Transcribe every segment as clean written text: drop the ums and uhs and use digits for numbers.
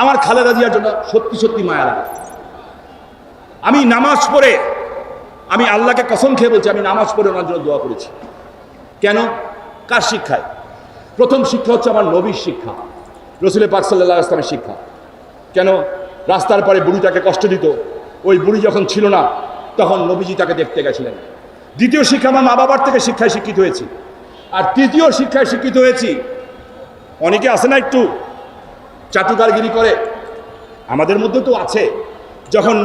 আমার খালেদা জিয়ার জন্য সত্যি সত্যি মায়া লাগে। আমি নামাজ পড়ে, আমি আল্লাহকে কসম খেয়ে বলছি, আমি নামাজ পড়ে ওনার জন্য দোয়া করেছি। কেন? কার শিক্ষায়? প্রথম শিক্ষা হচ্ছে আমার নবীর শিক্ষা, রসুল পাক সাল্লাল্লাহু আলাইহি ওয়াসাল্লামের শিক্ষা। কেন? রাস্তার পরে বুড়িটাকে কষ্ট দিত, ওই বুড়ি যখন ছিল না তখন নবীজি তাকে দেখতে গেছিলেন। দ্বিতীয় শিক্ষা আমার মা বাবার থেকে শিক্ষায় শিক্ষিত হয়েছি। আর তৃতীয় শিক্ষায় শিক্ষিত হয়েছি, অনেকে আছে না একটু চাটুকারগিরি করে, আমাদের মধ্যে তো আছে। যখন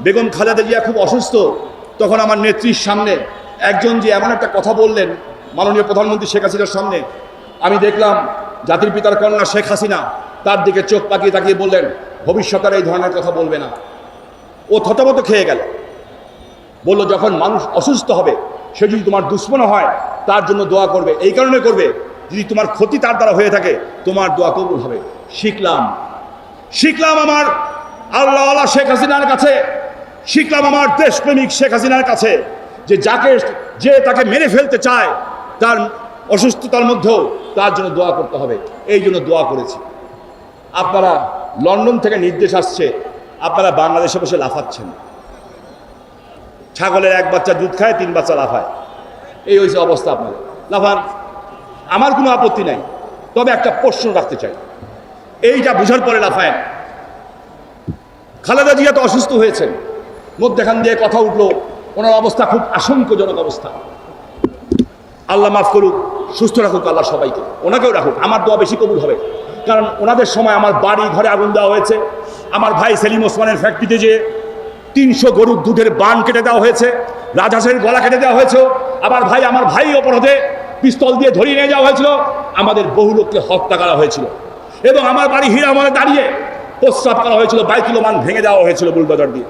বেগম খালেদা জিয়া খুব অসুস্থ, তখন আমার নেত্রীর সামনে একজন যে এমন একটা কথা বললেন মাননীয় প্রধানমন্ত্রী শেখ হাসিনার সামনে, আমি দেখলাম জাতির পিতার কন্যা শেখ হাসিনা তার দিকে চোখ পাকিয়ে তাকিয়ে বললেন, ভবিষ্যতে এই ধরনের কথা বলবে না। ও থতমত খেয়ে গেল, বলল যখন মানুষ অসুস্থ হবে সে যদি তোমার দুশ্মন হয় তার জন্য দোয়া করবে, এই কারণে করবে যদি তোমার ক্ষতি তার দ্বারা হয়ে থাকে তোমার দোয়া কবুল হবে। শিখলাম আমার আল্লাহ শেখ হাসিনার কাছে, শিখলাম আমার দেশপ্রেমিক শেখ হাসিনার কাছে যে তাকে মেরে ফেলতে চায় তার অসুস্থতার মধ্যেও তার জন্য দোয়া করতে হবে। এই জন্য দোয়া করেছি। আপনারা লন্ডন থেকে নির্দেশ আসছে, আপনারা বাংলাদেশে বসে লাফাচ্ছেন। ছাগলের এক বাচ্চা দুধ খায়, 3 বাচ্চা লাফায়, এই হয়েছে অবস্থা আপনাদের। লাফান, আমার কোনো আপত্তি নাই, তবে একটা প্রশ্ন রাখতে চাই, এইটা বুঝার পরে লাফায়। খালেদা জিয়া তো অসুস্থ হয়েছেন, মধ্যেখান দিয়ে কথা উঠলো ওনার অবস্থা খুব আশঙ্কাজনক অবস্থা। আল্লাহ মাফ করুক, সুস্থ রাখুক আল্লাহ সবাইকে, ওনাকেও রাখুক। আমার দোয়া বেশি কবুল হবে, কারণ ওনাদের সময় আমার বাড়ি ঘরে আগুন দেওয়া হয়েছে। আমার ভাই সেলিম ওসমানের ফ্যাক্টরিতে যে 300 গরুর দুধের বান কেটে দেওয়া হয়েছে, রাজহাঁসের গলা কেটে দেওয়া হয়েছে। আমার ভাই অপরাধে পিস্তল দিয়ে ধরিয়ে নিয়ে যাওয়া হয়েছিল। আমাদের বহু লোককে হত্যা করা হয়েছিল এবং আমার বাড়ি হীরামনে দাঁড়িয়ে প্রস্রাব করা হয়েছিল, বাইতুল মান ভেঙে দেওয়া হয়েছিল বুলডোজার দিয়ে।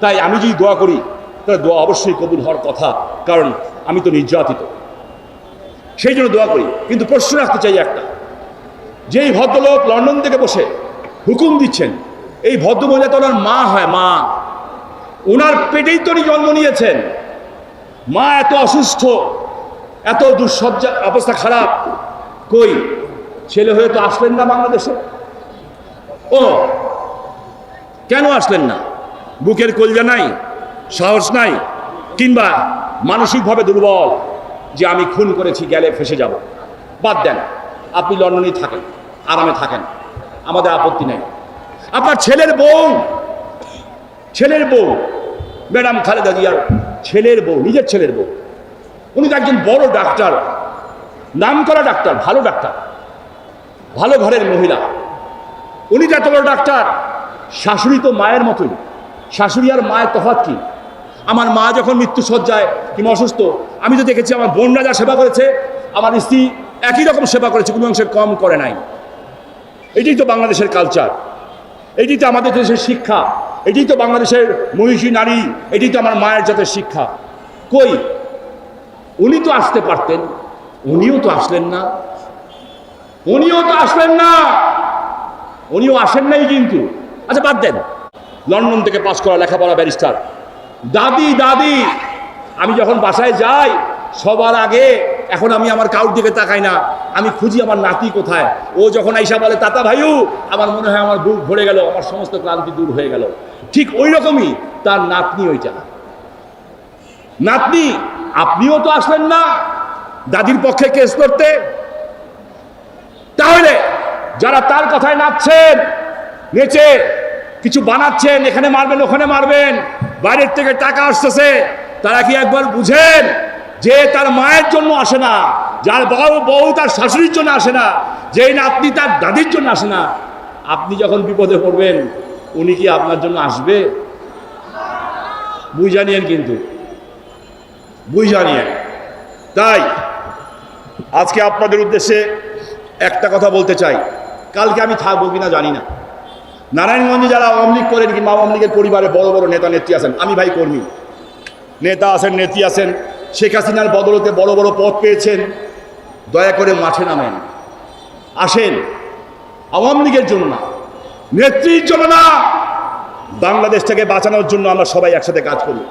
তাই আমি যদি দোয়া করি তাহলে দোয়া অবশ্যই কবুল হওয়ার কথা, কারণ আমি তো নির্যাতিত, সেই জন্য দোয়া করি। কিন্তু প্রশ্ন রাখতে চাই একটা, যেই ভদ্রলোক লন্ডন থেকে বসে হুকুম দিচ্ছেন, এই ভদ্রমহিলা তো ওনার মা হয়, মা, ওনার পেটেই তো জন্ম নিয়েছেন। মা এত অসুস্থ, এত দুঃসজ্জা, অবস্থা খারাপ, কই ছেলে হয়ে তো আসলেন না বাংলাদেশে? ও কেন আসলেন না? বুকের কলজা নাই, সাহস নাই, কিংবা মানসিকভাবে দুর্বল যে আমি খুন করেছি, গেলে ফেসে যাব? বাদ দেন, আপনি লন্ডনেই থাকেন, আরামে থাকেন, আমাদের আপত্তি নেই। আপনার ছেলের বউ ম্যাডাম খালেদা জিয়ার ছেলের বউ, নিজের ছেলের বউ, উনি তো একজন বড় ডাক্তার, নামকরা ডাক্তার, ভালো ঘরের মহিলা। উনি তো এত বড় ডাক্তার, শাশুড়ি তো মায়ের মতোই। শাশুড়ি আর মায়ের তফাৎ কি? আমার মা যখন মৃত্যু সজ্জায় কিংবা অসুস্থ, আমি তো দেখেছি আমার বোনরা যা সেবা করেছে, আমার স্ত্রী একই রকম সেবা করেছে, কোনো অংশে কম করে নাই। এটাই তো বাংলাদেশের কালচার, এটি তো আমাদের দেশের শিক্ষা, এটি তো বাংলাদেশের মহিষী নারী, এটি তো আমার মায়ের জাতের শিক্ষা। কই উনি তো আসতে পারতেন, উনিও তো আসলেন না, উনিও আসেন নাই। কিন্তু আচ্ছা বাদ দেন, লন্ডন থেকে পাস করা লেখাপড়া ব্যারিস্টার, দাদি আমি যখন বাসায় যাই সবার আগে, এখন আমি আমার কাউর দিকে তাকাই না, আমি খুঁজি আমার নাতি কোথায়। ও যখন আইসা বলে তাতা ভাইউ, আমার মনে হয় আমার বুক ভরে গেল, আমার সমস্ত ক্লান্তি দূর হয়ে গেল। ঠিক ওই রকমই তার নাতনি, ওইটা নাতনি। আপনিও তো আসলেন না দাদির পক্ষে কেস করতে। তাহলে যারা তার কথায় নাচছেন, নেচে কিছু বানাচ্ছেন, এখানে মারবেন ওখানে মারবেন, বাইরের থেকে টাকা আসতেছে, তারা কি একবার বুঝেন যে তার মায়ের জন্য আসে না, যার বউ তার শাশুড়ির জন্য আসে না, যেই নাতনি তার দাদির জন্য আসে না? আপনি যখন বিপদে পড়বেন উনি কি আপনার জন্য আসবে? বুঝা নিয়েন, কিন্তু বুঝা নিয়েন। তাই আজকে আপনাদের উদ্দেশ্যে একটা কথা বলতে চাই, কালকে আমি থাকবো কিনা জানি না। নারায়ণগঞ্জে যারা আওয়ামী লীগ করেন কিংবা আওয়ামী লীগের পরিবারে বড় বড় নেতা নেত্রী আছেন, আমি ভাই কর্মী, নেতা আছেন, নেত্রী আছেন, শেখ হাসিনার বদলতে বড় বড় পদ পেয়েছেন, দয়া করে মাঠে নামেন, আসেন। আওয়ামী লীগের জন্য না, নেত্রীর জন্য না, বাংলাদেশটাকে বাঁচানোর জন্য আমরা সবাই একসাথে কাজ করি।